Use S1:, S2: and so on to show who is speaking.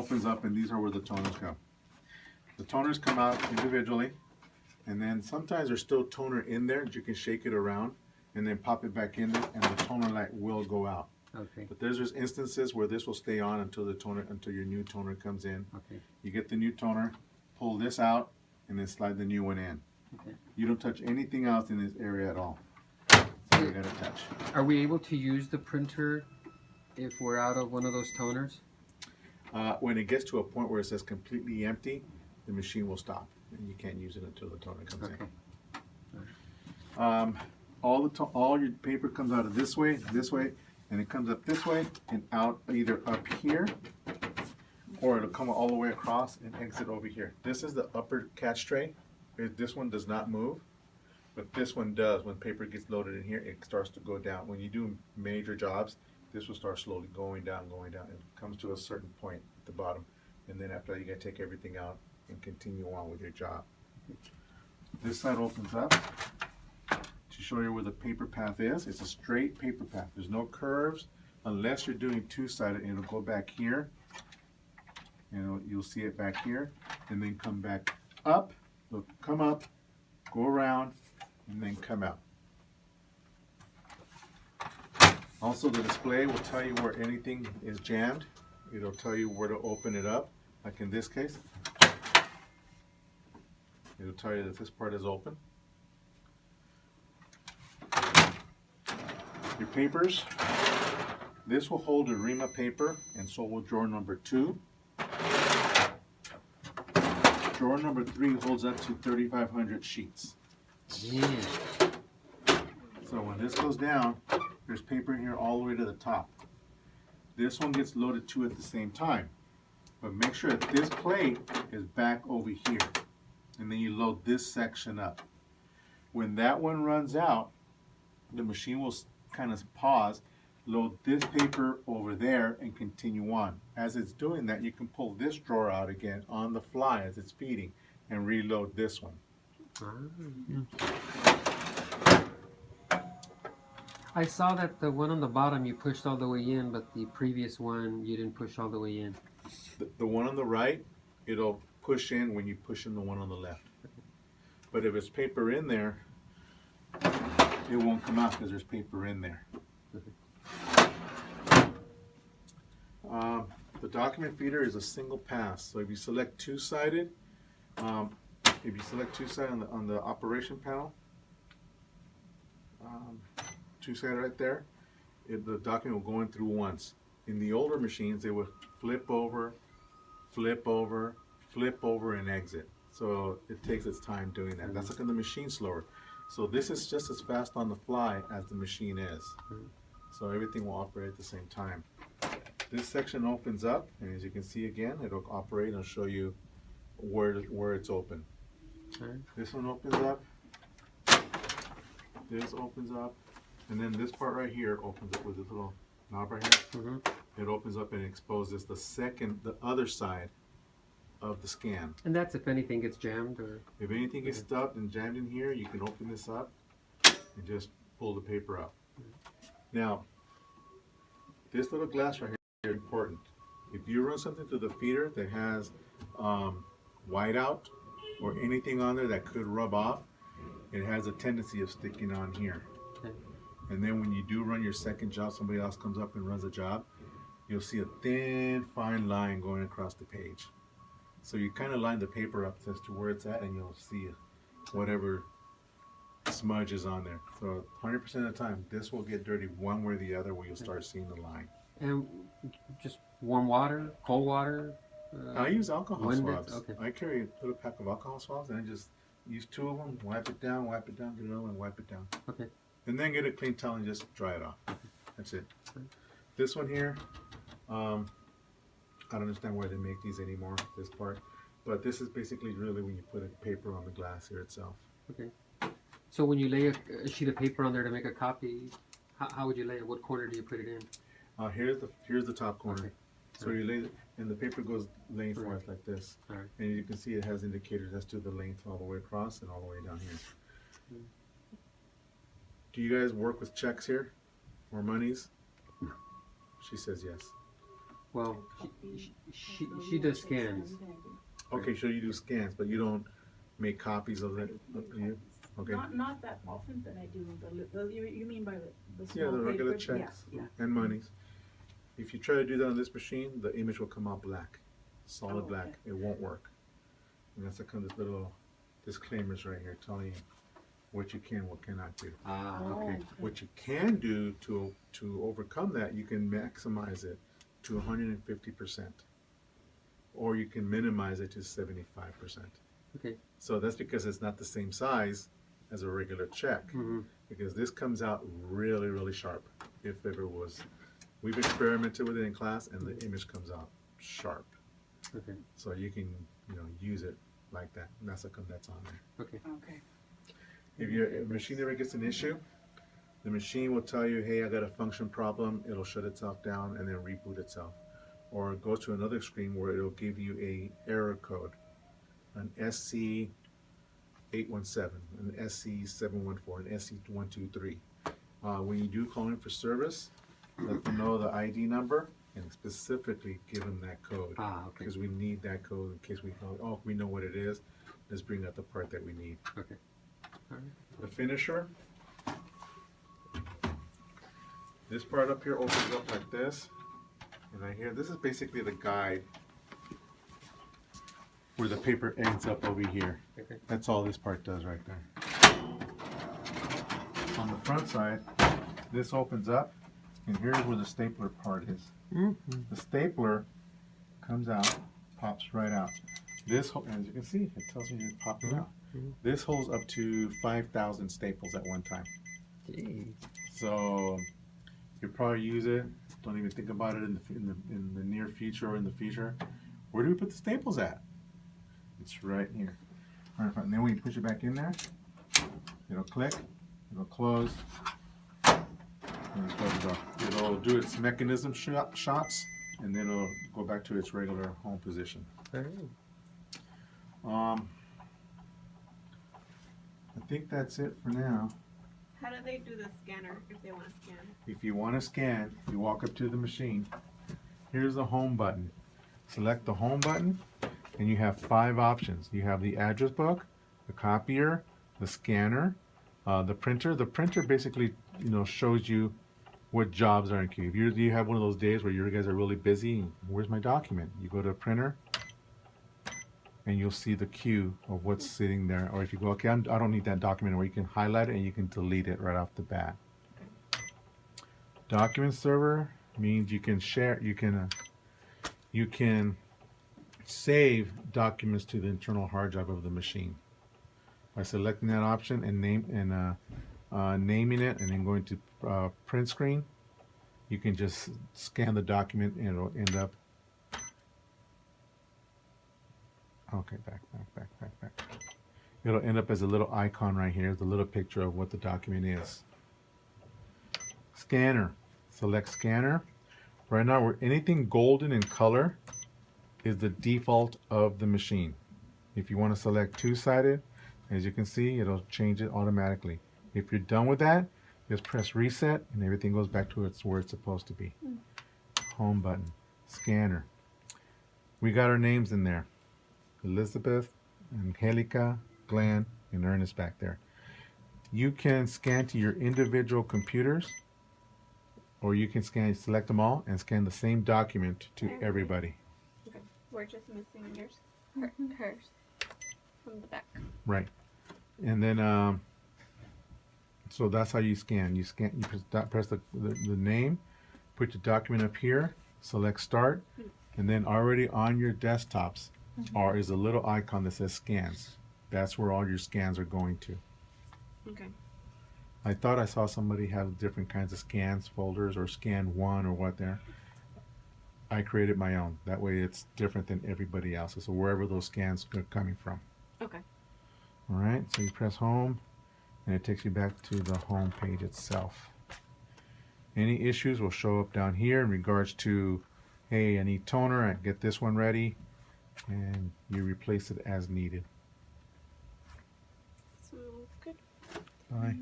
S1: opens up, and these are where the toners come. The toners come out individually, and then sometimes there's still toner in there. You can shake it around and then pop it back in there, and the toner light will go out.
S2: Okay.
S1: But there's instances where this will stay on until your new toner comes in.
S2: Okay.
S1: You get the new toner, pull this out, and then slide the new one in.
S2: Okay.
S1: You don't touch anything else in this area at all. So you gotta touch.
S2: Are we able to use the printer if we're out of one of those toners?
S1: When it gets to a point where it says completely empty, the machine will stop, and you can't use it until the toner comes in. All your paper comes out of this way, and it comes up this way and out either up here, or it'll come all the way across and exit over here. This is the upper catch tray. This one does not move, but this one does. When paper gets loaded in here, it starts to go down. When you do major jobs, this will start slowly going down. It comes to a certain point at the bottom, and then after that, you gotta take everything out and continue on with your job. This side opens up to show you where the paper path is. It's a straight paper path. There's no curves unless you're doing two-sided. It'll go back here, and you'll see it back here, and then come back up. It'll come up, go around, and then come out. Also, the display will tell you where anything is jammed. It'll tell you where to open it up, like in this case. It'll tell you that this part is open. Your papers, this will hold a ream of paper, and so will drawer number 2. Drawer number 3 holds up to 3,500 sheets.
S2: Yeah.
S1: So when this goes down, there's paper in here all the way to the top. This one gets loaded too at the same time, but make sure that this plate is back over here, and then you load this section up. When that one runs out, the machine will kind of pause, load this paper over there, and continue on. As it's doing that, you can pull this drawer out again on the fly as it's feeding and reload this one.
S2: I saw that the one on the bottom you pushed all the way in, but the previous one you didn't push all the way in.
S1: The one on the right, it'll push in when you push in the one on the left. But if it's paper in there, it won't come out because there's paper in there. The document feeder is a single pass. So if you select two-sided, on the operation panel, two-sided right there, the document will go in through once. In the older machines, they would flip over, and exit. So it takes its time doing that. That's making the machine slower. So this is just as fast on the fly as the machine is. So everything will operate at the same time. This section opens up, and as you can see again, it'll operate and I'll show you where it's open. This one opens up, this opens up, and then this part right here opens up with this little knob right here. It opens up and exposes the other side of the scan.
S2: And that's if anything gets jammed, or
S1: if anything gets stuck and jammed in here, you can open this up and just pull the paper out. Now, this little glass right here is important. If you run something through the feeder that has whiteout or anything on there that could rub off, it has a tendency of sticking on here. And then when you do run your second job, somebody else comes up and runs a job, you'll see a thin, fine line going across the page. So you kind of line the paper up as to where it's at, and you'll see whatever smudge is on there. So 100% of the time, this will get dirty one way or the other where you'll start seeing the line.
S2: And just warm water, cold water?
S1: I use alcohol swabs.
S2: Okay.
S1: I carry a little pack of alcohol swabs, and I just use 2 of them, wipe it down, get another one, wipe it down.
S2: Okay.
S1: And then get a clean towel and just dry it off. That's it. This one here, I don't understand why they make these anymore, this part. But this is basically really when you put a paper on the glass here itself.
S2: Okay. So when you lay a sheet of paper on there to make a copy, how would you lay it? What corner do you put it in?
S1: Here's the top corner. Okay. So
S2: right.
S1: you lay it, and the paper goes lengthwise like this.
S2: All right.
S1: And you can see it has indicators as to the length all the way across and all the way down here. Do you guys work with checks here? Or monies? She says yes.
S2: Well, she does scans.
S1: Okay, so you do scans, but you don't make copies of it. You? Okay.
S3: Not that often, but I do. You mean by the
S1: Yeah,
S3: small
S1: the regular
S3: papers?
S1: checks
S3: Yeah.
S1: and monies. If you try to do that on this machine, the image will come out black, solid
S3: Oh,
S1: black.
S3: okay.
S1: It won't work. And that's kind of this little disclaimers right here telling you what you can, what cannot do.
S2: Ah,
S3: Oh,
S2: okay.
S1: What you can do to overcome that, you can maximize it to 150%, or you can minimize it to 75%.
S2: Okay.
S1: So that's because it's not the same size as a regular check.
S2: Mm-hmm.
S1: Because this comes out really, really sharp. If ever was, we've experimented with it in class, and the image comes out sharp.
S2: Okay.
S1: So you can, use it like that. And that's that's on there.
S2: Okay.
S3: Okay.
S1: If your machine ever gets an issue, the machine will tell you, hey, I got a function problem. It'll shut itself down and then reboot itself. Or it goes to another screen where it'll give you a error code, an SC817, an SC714, an SC123. When you do call in for service, let them know the ID number and specifically give them that code.
S2: Ah, okay.
S1: Because we need that code in case we go, oh, we know what it is. Let's bring out the part that we need.
S2: Okay. All right.
S1: The finisher. This part up here opens up like this. And right here, this is basically the guide where the paper ends up over here.
S2: Okay.
S1: That's all this part does right there. On the front side, this opens up, and here's where the stapler part is.
S2: Mm-hmm.
S1: The stapler comes out, pops right out. This, as you can see, it tells me it's popping out.
S2: Mhm.
S1: This holds up to 5,000 staples at one time.
S2: Jeez.
S1: So you probably use it. Don't even think about it in the near future or in the future. Where do we put the staples at? It's right here. All right, and then when you push it back in there, it'll click, it'll close, and it closes off. It'll do its mechanism shots, and then it'll go back to its regular home position.
S2: All right.
S1: I think that's it for now.
S4: How do they do the scanner if they want to scan?
S1: If you want to scan, you walk up to the machine. Here's the home button. Select the home button, and you have 5 options. You have the address book, the copier, the scanner, the printer. The printer basically, shows you what jobs are in queue. If you have one of those days where you guys are really busy, where's my document? You go to a printer, and you'll see the queue of what's sitting there. Or if you go, okay, I don't need that document, or you can highlight it and you can delete it right off the bat. Document server means you can share, you can save documents to the internal hard drive of the machine by selecting that option and naming it, and then going to print screen. You can just scan the document and it'll end up. Okay, back. It'll end up as a little icon right here, the little picture of what the document is. Scanner. Select scanner. Right now, anything golden in color is the default of the machine. If you want to select two-sided, as you can see, it'll change it automatically. If you're done with that, just press reset and everything goes back to where it's supposed to be. Home button. Scanner. We got our names in there. Elizabeth, Angelica, Glenn, and Ernest back there. You can scan to your individual computers, or you can select them all and scan the same document to everybody.
S4: Okay. We're just missing yours. Hers. From the back.
S1: Right. And then, so that's how you scan. You press the name, put your document up here, select start, and then already on your desktops is a little icon that says scans. That's where all your scans are going to.
S4: Okay.
S1: I thought I saw somebody have different kinds of scans folders, or scan one or what there. I created my own. That way it's different than everybody else's. So wherever those scans are coming from.
S4: Okay.
S1: All right, so you press home and it takes you back to the home page itself. Any issues will show up down here in regards to, hey, I need toner, I get this one ready, and you replace it as needed.
S4: Smells good.
S1: Bye.